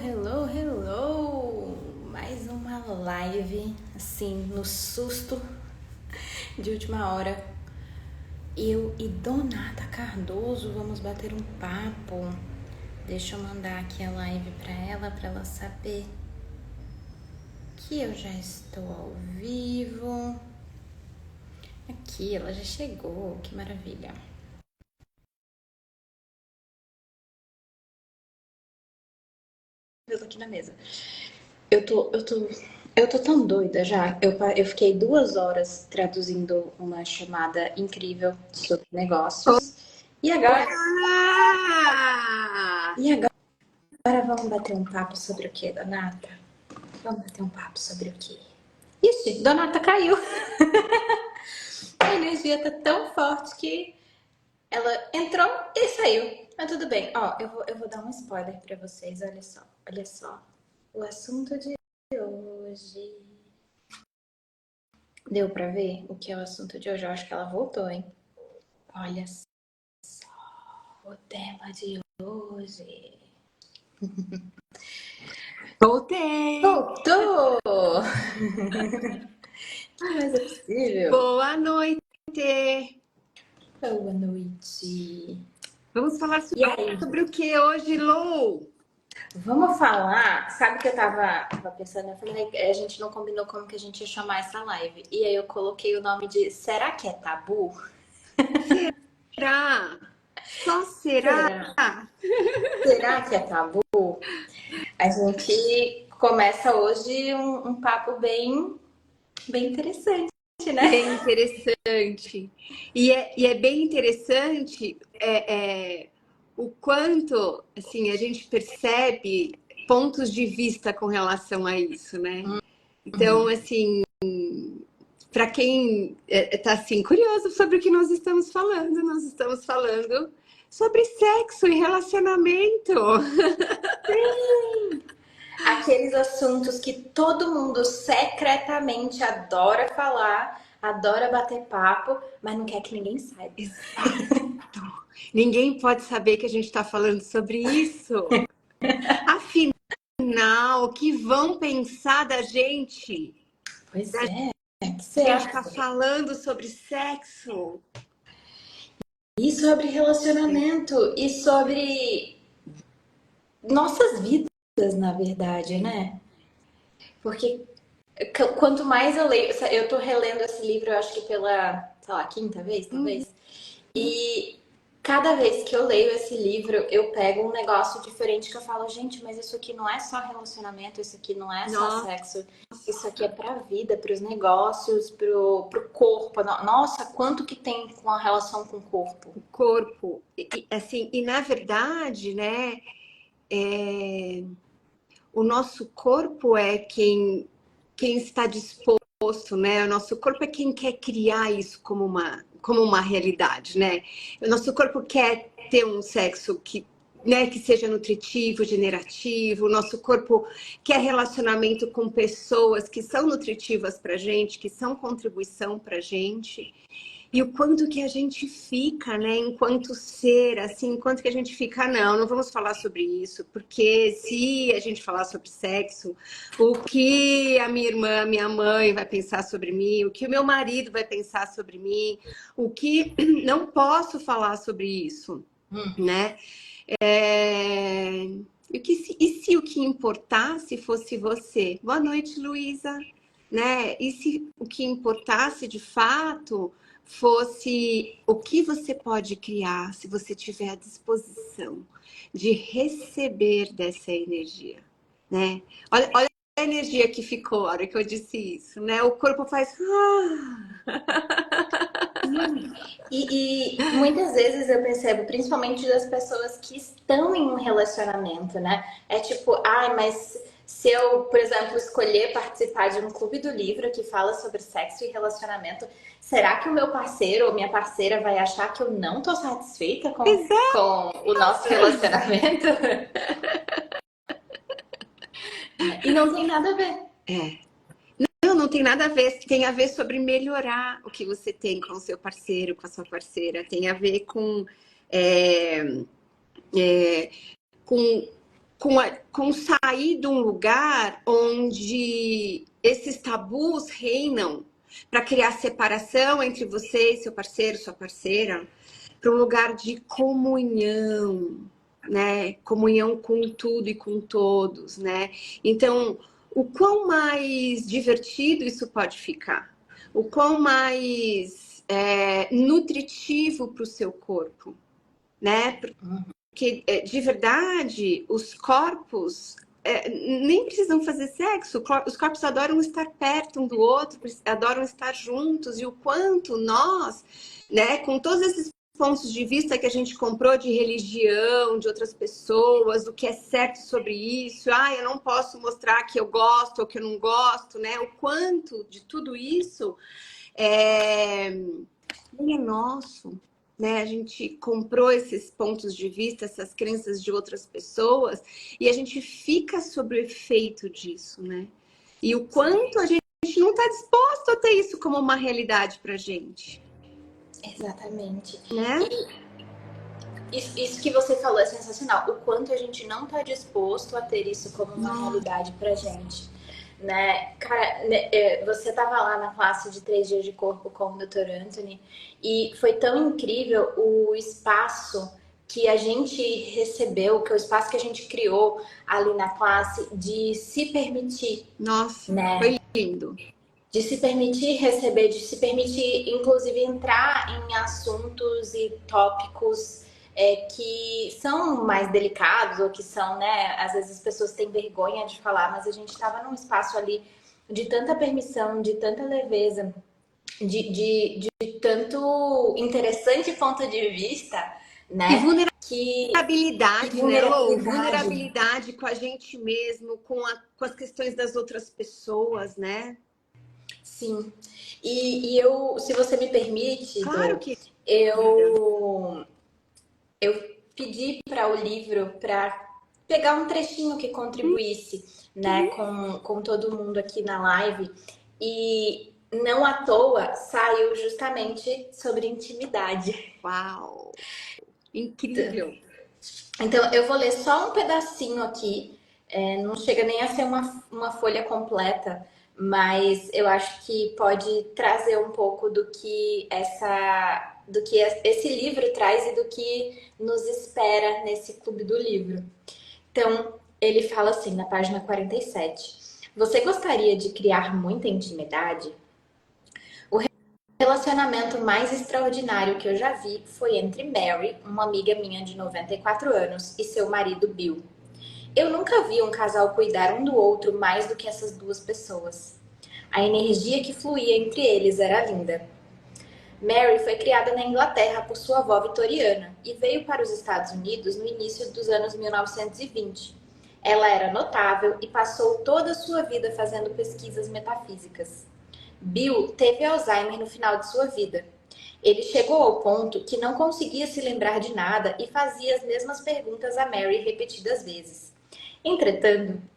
hello, hello! Mais uma live, assim, no susto de última hora. Eu e Donata Cardoso vamos bater um papo. Deixa eu mandar aqui a live pra ela saber que eu já estou ao vivo. Aqui, ela já chegou, que maravilha. Aqui na mesa. Eu tô tão doida já. Eu fiquei 2 horas traduzindo uma chamada incrível sobre negócios. E agora, Ah! agora vamos bater um papo sobre o quê, Donata? Vamos bater um papo sobre o quê? Ixi, Donata caiu. A energia tá tão forte que ela entrou e saiu. Mas tudo bem. Ó, eu vou dar um spoiler pra vocês. Olha só, olha só. O assunto de hoje. Deu pra ver o que é o assunto de hoje? Eu acho que ela voltou, hein? Olha só o tema de hoje. Voltei! Voltou! Que mais é possível? Boa noite! Boa noite. Vamos falar E aí? sobre o que hoje, Lou? Vamos falar. Sabe o que eu tava pensando? Eu falei, a gente não combinou como que a gente ia chamar essa live. E aí eu coloquei o nome de Será que é tabu? Será? Só será? Será? Será que é tabu? A gente começa hoje um papo bem interessante, né? Bem interessante. E é bem interessante o quanto assim, a gente percebe pontos de vista com relação a isso, né? Então, assim, para quem está assim, curioso sobre o que nós estamos falando sobre sexo e relacionamento. Aqueles assuntos que todo mundo secretamente adora falar, adora bater papo, mas não quer que ninguém saiba. Exato. Ninguém pode saber que a gente está falando sobre isso. Afinal, o que vão pensar da gente? Pois Da é, o que gente será? está falando sobre sexo? E sobre relacionamento e sobre nossas vidas, na verdade, né? Porque quanto mais eu leio, eu tô relendo esse livro, eu acho que pela, sei lá, quinta vez, Uhum. talvez. E cada vez que eu leio esse livro, eu pego um negócio diferente que eu falo, gente, mas isso aqui não é só relacionamento, isso aqui não é só Nossa, sexo, isso aqui é pra vida, pros negócios, pro corpo. Nossa, quanto que tem com a relação com o corpo? o corpo. Assim, e na verdade, né? O nosso corpo é quem está disposto, né? O nosso corpo é quem quer criar isso como uma realidade, né? O nosso corpo quer ter um sexo que seja nutritivo, generativo. O nosso corpo quer relacionamento com pessoas que são nutritivas para gente, que são contribuição para gente. E o quanto que a gente fica, né, enquanto ser, assim, enquanto que a gente fica, não vamos falar sobre isso, porque se a gente falar sobre sexo, o que a minha irmã, a minha mãe vai pensar sobre mim, o que o meu marido vai pensar sobre mim, o que não posso falar sobre isso, né? E se o que importasse fosse você? Boa noite, Luísa. Né? E se o que importasse de fato fosse o que você pode criar se você tiver a disposição de receber dessa energia, né? Olha a energia que ficou a hora que eu disse isso, né? O corpo faz... E muitas vezes eu percebo, principalmente das pessoas que estão em um relacionamento, né? É tipo, ai, mas se eu, por exemplo, escolher participar de um clube do livro que fala sobre sexo e relacionamento, será que o meu parceiro ou minha parceira vai achar que eu não tô satisfeita com o nosso relacionamento? E não tem nada a ver. Não tem nada a ver, tem a ver sobre melhorar o que você tem com o seu parceiro, com a sua parceira, tem a ver com, é, com com sair de um lugar onde esses tabus reinam para criar separação entre você e seu parceiro, sua parceira, para um lugar de comunhão, né? Comunhão com tudo e com todos, né? Então, o quão mais divertido isso pode ficar, o quão mais nutritivo para o seu corpo, né? Porque, de verdade, os corpos nem precisam fazer sexo. Os corpos adoram estar perto um do outro, adoram estar juntos. E o quanto nós, né, com todos esses pontos de vista que a gente comprou de religião, de outras pessoas, do que é certo sobre isso. Ah, eu não posso mostrar que eu gosto ou que eu não gosto, né? O quanto de tudo isso nem é nosso, né? A gente comprou esses pontos de vista, essas crenças de outras pessoas e a gente fica sob o efeito disso, né? E o quanto a gente não está disposto a ter isso como uma realidade pra gente. Exatamente. Né? E isso que você falou é sensacional. O quanto a gente não está disposto a ter isso como uma realidade pra gente. Né? Cara, você estava lá na classe de 3 dias de corpo com o Dr. Anthony e foi tão incrível o espaço que a gente recebeu, que é o espaço que a gente criou ali na classe de se permitir. Nossa, né? Foi lindo. De se permitir receber, de se permitir, inclusive, entrar em assuntos e tópicos que são mais delicados ou que são, né? Às vezes as pessoas têm vergonha de falar, mas a gente estava num espaço ali de tanta permissão, de tanta leveza, de tanto interessante ponto de vista, né? E vulnerabilidade, né? Vulnerabilidade com a gente mesmo, com as questões das outras pessoas, né? Sim. E eu, se você me permite, Claro que eu pedi para o livro para pegar um trechinho que contribuísse, né, com todo mundo aqui na live. E não à toa saiu justamente sobre intimidade. Uau! Incrível! Então, eu vou ler só um pedacinho aqui. Não chega nem a ser uma folha completa, mas eu acho que pode trazer um pouco do que esse livro traz e do que nos espera nesse clube do livro. Então, ele fala assim, na página 47. Você gostaria de criar muita intimidade? O relacionamento mais extraordinário que eu já vi foi entre Mary, uma amiga minha de 94 anos, e seu marido Bill. Eu nunca vi um casal cuidar um do outro mais do que essas duas pessoas. A energia que fluía entre eles era linda. Mary foi criada na Inglaterra por sua avó vitoriana e veio para os Estados Unidos no início dos anos 1920. Ela era notável e passou toda a sua vida fazendo pesquisas metafísicas. Bill teve Alzheimer no final de sua vida. Ele chegou ao ponto que não conseguia se lembrar de nada e fazia as mesmas perguntas a Mary repetidas vezes.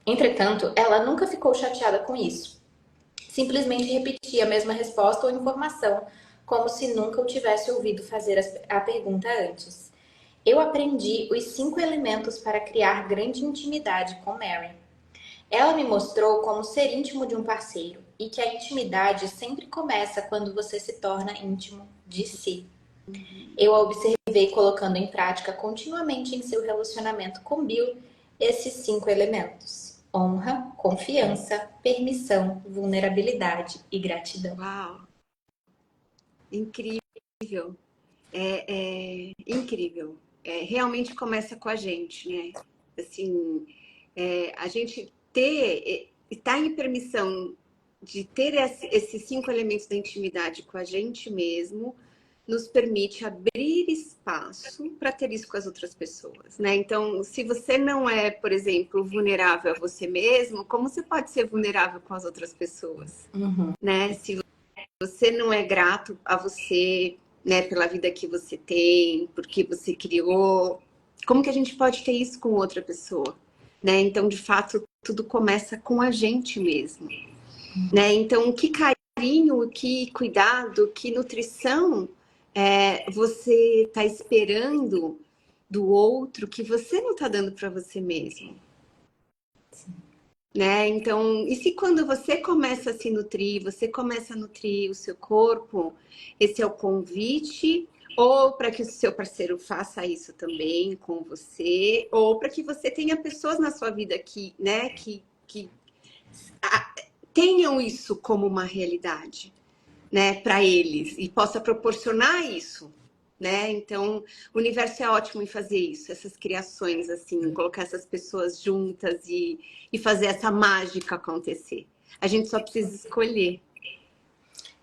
Entretanto, ela nunca ficou chateada com isso. Simplesmente repetia a mesma resposta ou informação, como se nunca o tivesse ouvido fazer a pergunta antes. Eu aprendi os 5 elementos para criar grande intimidade com Mary. Ela me mostrou como ser íntimo de um parceiro e que a intimidade sempre começa quando você se torna íntimo de si. Eu a observei colocando em prática continuamente em seu relacionamento com Bill esses 5 elementos: honra, confiança, permissão, vulnerabilidade e gratidão. Uau! Incrível! Incrível! Realmente começa com a gente, né? Assim, a gente estar em permissão de ter esses 5 elementos da intimidade com a gente mesmo nos permite abrir espaço para ter isso com as outras pessoas, né? Então, se você não é, por exemplo, vulnerável a você mesmo, como você pode ser vulnerável com as outras pessoas, né? Se você não é grato a você, né, pela vida que você tem, porque você criou, como que a gente pode ter isso com outra pessoa, né? Então, de fato, tudo começa com a gente mesmo, né? Então, que carinho, que cuidado, que nutrição você está esperando do outro que você não está dando para você mesmo, né? Então, e se quando você começa a se nutrir, você começa a nutrir o seu corpo, esse é o convite, ou para que o seu parceiro faça isso também com você, ou para que você tenha pessoas na sua vida que, né, que tenham isso como uma realidade, né, para eles e possa proporcionar isso, né? Então, o universo é ótimo em fazer isso, essas criações assim, colocar essas pessoas juntas e fazer essa mágica acontecer. A gente só precisa escolher.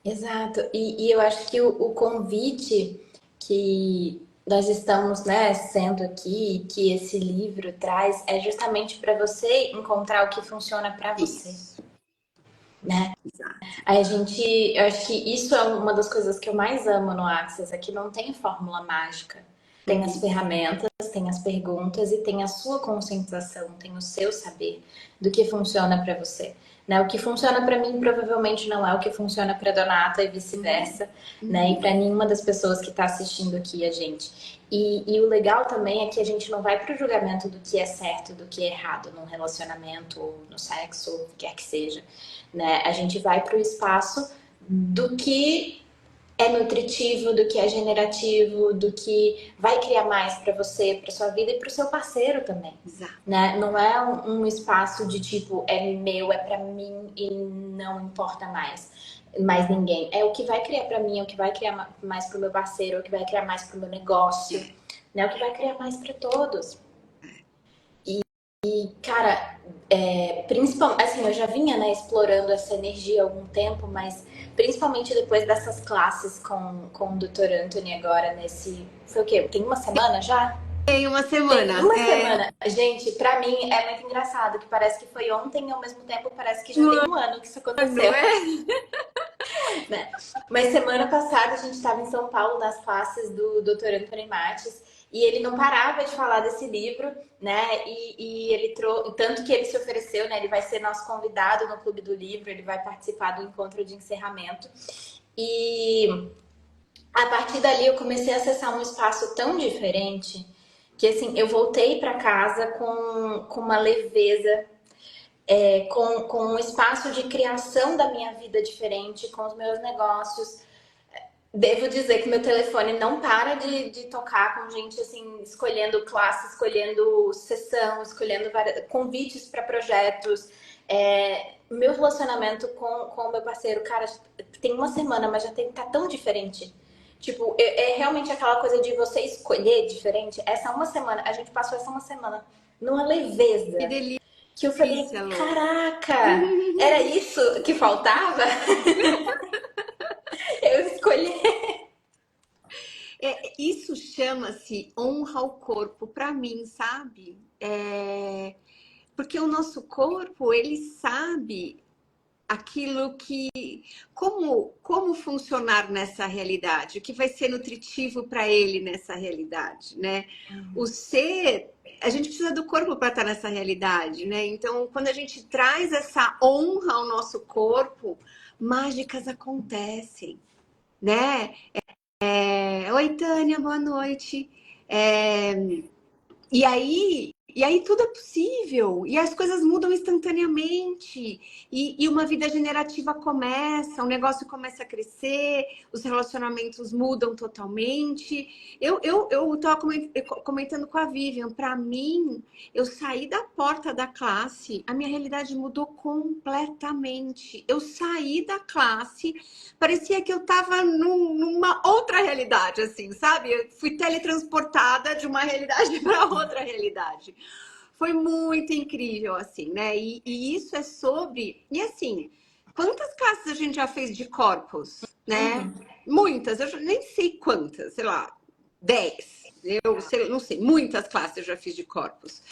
Exato. E eu acho que o convite que nós estamos, né, sendo aqui, que esse livro traz, é justamente para você encontrar o que funciona para você, Isso, né? exato. Aí a gente, eu acho que isso é uma das coisas que eu mais amo no Access, é que não tem fórmula mágica. Tem as Uhum. ferramentas, tem as perguntas e tem a sua conscientização, tem o seu saber do que funciona para você. Né? O que funciona para mim provavelmente não é o que funciona para Donata e Uhum. vice-versa, né? E Uhum. para nenhuma das pessoas que está assistindo aqui a gente. E o legal também é que a gente não vai para o julgamento do que é certo, do que é errado num relacionamento, no sexo, o que quer que seja, né? A gente vai para o espaço do que é nutritivo, do que é generativo, do que vai criar mais para você, para sua vida e para o seu parceiro também, Exato. né? Não é um espaço de tipo é meu, é para mim e não importa mais ninguém. É o que vai criar para mim, é o que vai criar mais para o meu parceiro, é o que vai criar mais para o meu negócio, né? É o que vai criar mais para todos. Cara, principalmente, assim, eu já vinha, né, explorando essa energia há algum tempo, mas principalmente depois dessas classes com o Dr. Anthony agora nesse, foi o quê? Tem uma semana já? Tem uma Tem semana. uma É, semana. Gente, pra mim é muito engraçado, que parece que foi ontem e ao mesmo tempo parece que já um tem um ano que isso ano, aconteceu, é? né? Mas semana passada a gente estava em São Paulo nas classes do Dr. Anthony Mates e ele não parava de falar desse livro, né? E ele trouxe, tanto que ele se ofereceu, né? Ele vai ser nosso convidado no Clube do Livro, ele vai participar do encontro de encerramento. E a partir dali eu comecei a acessar um espaço tão diferente que assim, eu voltei para casa com uma leveza, com um espaço de criação da minha vida diferente, com os meus negócios. Devo dizer que meu telefone não para de tocar com gente assim, escolhendo classe, escolhendo sessão, escolhendo convites para projetos. Meu relacionamento com o meu parceiro, cara, tem uma semana, mas já tem tá tão diferente. Tipo, é realmente aquela coisa de você escolher diferente. Essa uma semana, a gente passou essa uma semana numa Que leveza que eu falei, delícia, Lô. caraca, era isso que faltava? Eu escolhi. Isso chama-se honra ao corpo para mim, sabe? Porque o nosso corpo, ele sabe aquilo que como funcionar nessa realidade, o que vai ser nutritivo para ele nessa realidade, né? O ser, a gente precisa do corpo para estar nessa realidade, né? Então, quando a gente traz essa honra ao nosso corpo, mágicas acontecem, né? Oi, Tânia, boa noite. É, e aí tudo é possível, e as coisas mudam instantaneamente, e uma vida generativa começa, o negócio começa a crescer, os relacionamentos mudam totalmente. Eu estava comentando com a Vivian, para mim, eu saí da porta da classe, a minha realidade mudou completamente. Eu saí da classe, parecia que eu estava numa outra realidade, assim, sabe? Eu fui teletransportada de uma realidade para outra realidade. Foi muito incrível, assim, né? E isso é sobre. E assim, quantas classes a gente já fez de corpos, né? Uhum. Muitas, nem sei quantas, sei lá, 10. Não sei, muitas classes eu já fiz de corpos.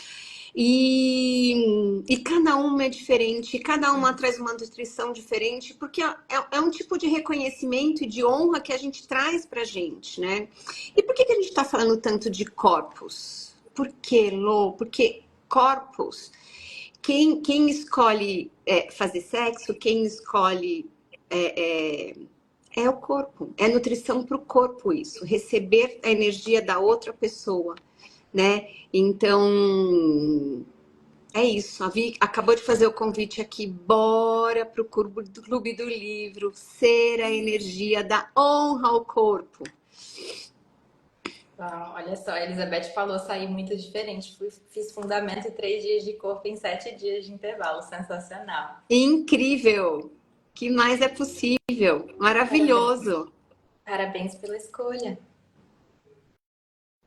E cada uma é diferente, cada uma traz uma nutrição diferente, porque é um tipo de reconhecimento e de honra que a gente traz pra gente, né? E por que a gente está falando tanto de corpos? Por quê, Lô? Porque corpos, quem escolhe fazer sexo, quem escolhe é o corpo, é nutrição para o corpo isso, receber a energia da outra pessoa, né? Então, É isso, a Vi acabou de fazer o convite aqui. Bora pro Clube do Livro, ser a energia da honra ao corpo. Ah, olha só, a Elizabeth falou, saí muito diferente. Fiz fundamento em 3 dias de corpo em 7 dias de intervalo. Sensacional. Incrível! Que mais é possível? Parabéns. Maravilhoso! Parabéns pela escolha.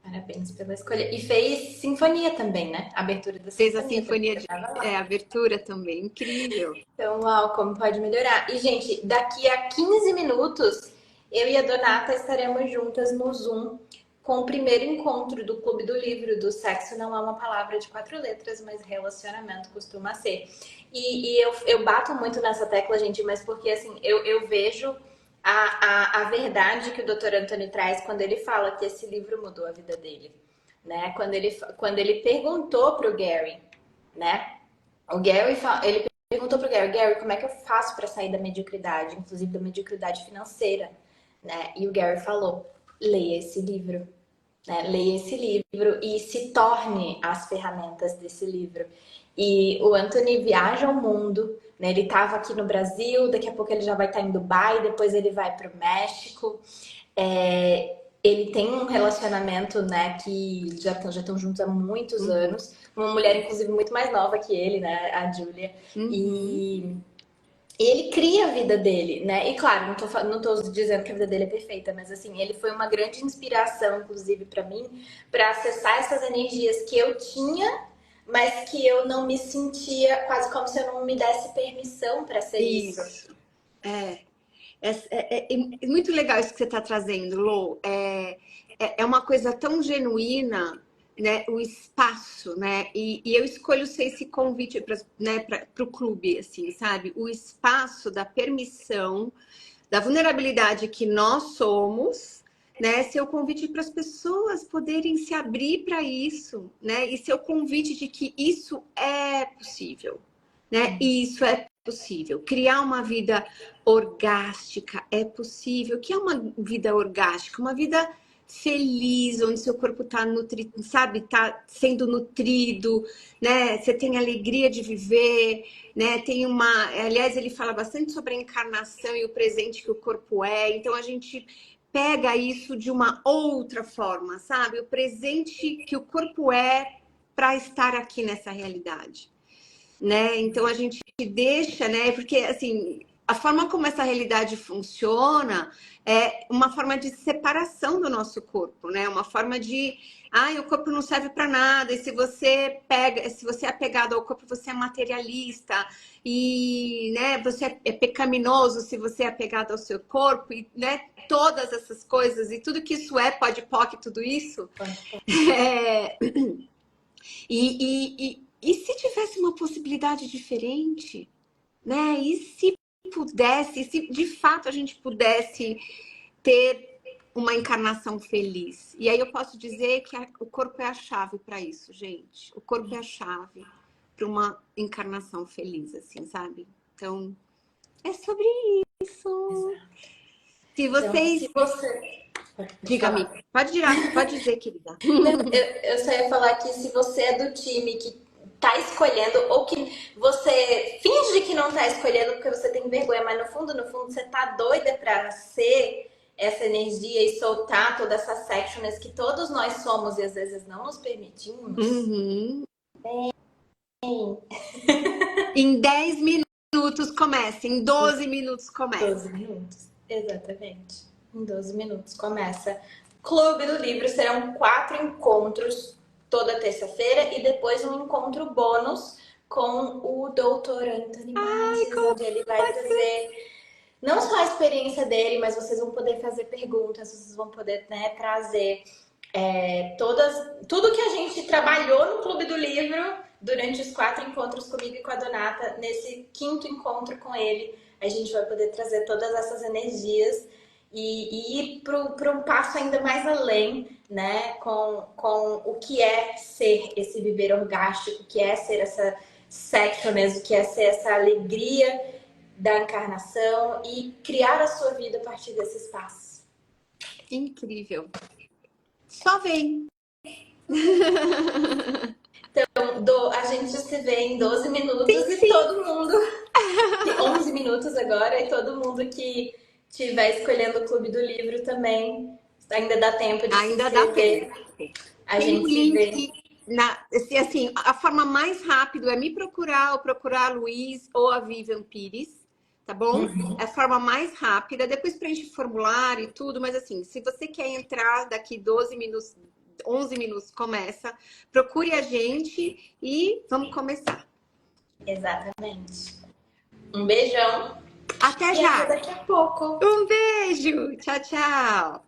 Parabéns pela escolha. E fez sinfonia também, né? Abertura da Fez a sinfonia também. sinfonia Eu de tava lá. abertura também, incrível. Então, uau, como pode melhorar. E, gente, daqui a 15 minutos, eu e a Donata estaremos juntas no Zoom com o primeiro encontro do Clube do Livro, do Sexo Não É uma Palavra de 4 letras, mas relacionamento costuma ser. E eu bato muito nessa tecla, gente, mas porque, assim, eu vejo a verdade que o Dr. Anthony traz quando ele fala que esse livro mudou a vida dele, né? Quando ele perguntou para o Gary, né? O Gary, ele perguntou pro Gary, como é que eu faço para sair da mediocridade, inclusive da mediocridade financeira, né? E o Gary falou, leia esse livro, né? Leia esse livro e se torne as ferramentas desse livro. E o Anthony viaja ao mundo, né? Ele estava aqui no Brasil, daqui a pouco ele já vai estar em Dubai, depois ele vai para o México. Ele tem um relacionamento, né, que já estão juntos há muitos anos. Uma mulher, inclusive, muito mais nova que ele, né, a Julia. Uhum. E ele cria a vida dele, né? E claro, não tô dizendo que a vida dele é perfeita, mas assim, ele foi uma grande inspiração, inclusive, para mim, para acessar essas energias que eu tinha, mas que eu não me sentia, quase como se eu não me desse permissão para ser isso. Isso. É. É muito legal isso que você está trazendo, Lô. É uma coisa tão genuína, né? O espaço, né? E eu escolho ser esse convite para, né, para o clube, assim, sabe? O espaço da permissão, da vulnerabilidade que nós somos, né? Ser o convite para as pessoas poderem se abrir para isso, né? E ser o convite de que isso é possível, né? E isso é possível. Criar uma vida orgástica é possível. O que é uma vida orgástica? Uma vida feliz, onde seu corpo está nutrido, sabe, está sendo nutrido, né? Você tem alegria de viver, né? Tem uma, aliás, ele fala bastante sobre a encarnação e o presente que o corpo é. Então a gente pega isso de uma outra forma, sabe? O presente que o corpo é para estar aqui nessa realidade, né? Então a gente deixa, né? Porque assim, a forma como essa realidade funciona é uma forma de separação do nosso corpo, né? Uma forma de, o corpo não serve para nada. E se você é apegado ao corpo, você é materialista e, né? Você é pecaminoso se você é apegado ao seu corpo e, né? Todas essas coisas e tudo que isso é, pode, POC, tudo isso. É, e se tivesse uma possibilidade diferente, né? E se pudesse, se de fato a gente pudesse ter uma encarnação feliz? E aí eu posso dizer que o corpo é a chave para isso, gente. O corpo é a chave para uma encarnação feliz, assim, sabe? Então, é sobre isso. Se Então, vocês. se você... Pode Diga, falar. amiga. Pode dizer, querida. Não, eu só ia falar que se você é do time que tá escolhendo, ou que você finge que não tá escolhendo porque você tem vergonha, mas no fundo, você tá doida pra ser essa energia e soltar toda essa sectioners que todos nós somos e às vezes não nos permitimos. Uhum. Em 10 minutos começa, em 12 minutos começa. 12 minutos. Exatamente. Em 12 minutos começa. Clube do Livro serão 4 encontros toda terça-feira e depois um encontro bônus com o Dr. Anthony Marques, onde ele vai trazer não só a experiência dele, mas vocês vão poder fazer perguntas, vocês vão poder, né, trazer tudo que a gente trabalhou no Clube do Livro durante os 4 encontros comigo e com a Donata. Nesse 5º encontro com ele, a gente vai poder trazer todas essas energias e ir para um passo ainda mais além, né? Com o que é ser esse viver orgástico, o que é ser essa sexualness, o que é ser essa alegria da encarnação e criar a sua vida a partir desse espaço. Incrível. Só vem. A gente se vê em 12 minutos Sim, e sim. todo mundo, 11 minutos agora, e todo mundo que estiver escolhendo o Clube do Livro também, ainda dá tempo de se Ainda dá tempo. inscrever. A Tem gente o se vê. link assim, a forma mais rápida é me procurar ou procurar a Luiz ou a Vivian Pires, tá bom? É a forma mais rápida. Depois preenche o formulário e tudo, mas assim, se você quer entrar daqui 12 minutos, 11 minutos começa, procure a gente e vamos começar. Exatamente. Um beijão Até e até já. daqui a pouco. Um beijo. Tchau, tchau.